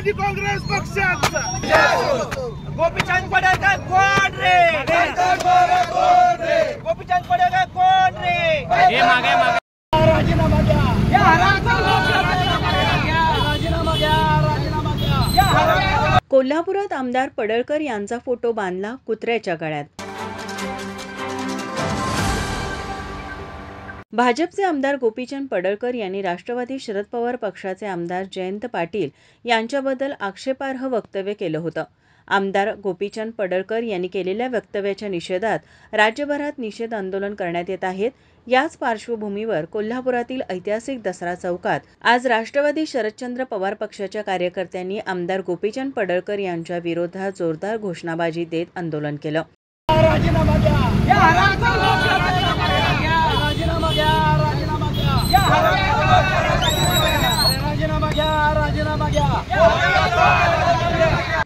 राष्ट्रवादी काँग्रेस पक्षाचा गोपीचंद पडळकर कोण रे? गोपीचंद पडळकर कोण रे? हे मागे राजीनामा द्या, कोल्हापुरात आमदार पडळकर यांचा फोटो बांधला कुत्र्याच्या गळ्यात। भाजपचे आमदार गोपीचंद पडळकर यांनी राष्ट्रवादी शरद पवार पक्षाचे आमदार जयंत पाटील यांच्याबद्दल आक्षेपार्ह वक्तव्य केलं होतं। आमदार गोपीचंद पडळकर यांनी केलेल्या वक्तव्याच्या निषेधात राज्यभरात निषेध आंदोलन करण्यात येत आहेत। याच पार्श्वभूमीवर कोल्हापुरातील ऐतिहासिक दसरा चौकात आज राष्ट्रवादी शरदचंद्र पवार पक्षाच्या कार्यकर्त्यांनी आमदार गोपीचंद पडळकर यांच्या विरोधात जोरदार घोषणाबाजी देत आंदोलन केलं। राजीनामा द्या,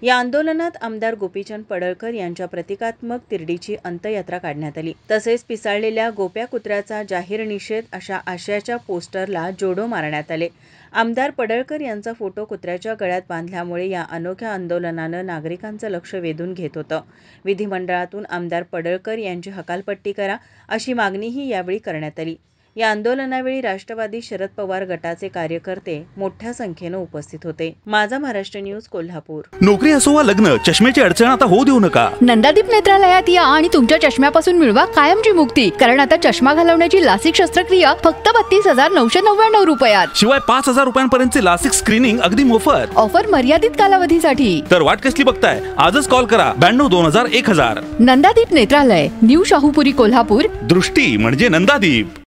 या आंदोलनात आमदार गोपीचंद पडळकर यांच्या प्रतिकात्मक तिरडीची अंत्ययात्रा काढण्यात आली। तसेच पिसाळलेल्या गोप्या कुत्र्याचा जाहीर निषेध अशा आशयाच्या पोस्टरला जोडो मारण्यात आले। आमदार पडळकर यांचा फोटो कुत्र्याच्या गळ्यात बांधल्यामुळे या अनोख्या आंदोलनानं नागरिकांचं लक्ष वेधून घेत होतं। विधिमंडळातून आमदार पडळकर यांची हकालपट्टी करा अशी मागणीही यावेळी करण्यात आली। या आंदोलनावेळी राष्ट्रवादी शरद पवार गटाचे कार्यकर्ते मोठ्या संख्येनं उपस्थित होते। माझा महाराष्ट्र न्यूज कोल्हापूर। नोकरी असो वा लग्न, चष्म्याची अडचण आता होऊ देऊ नका। नंदादीप नेत्रालयात या आणि तुमच्या चष्म्यापासून मिळवा कायमची मुक्ती। कारण आता चष्मा घालवण्याची लासिक शस्त्रक्रिया फक्त 32,999 रुपयात। शिवाय 5,000 रुपयांपर्यंतचे लासिक स्क्रीनिंग अगदी मोफत। ऑफर मर्यादित कालावधीसाठी। तर वाट कसली बघताय, आजच कॉल करा 92 2000 1000। नंदादीप नेत्रालय, न्यू शाहूपुरी कोल्हापूर। दृष्टी म्हणजे नंदादीप।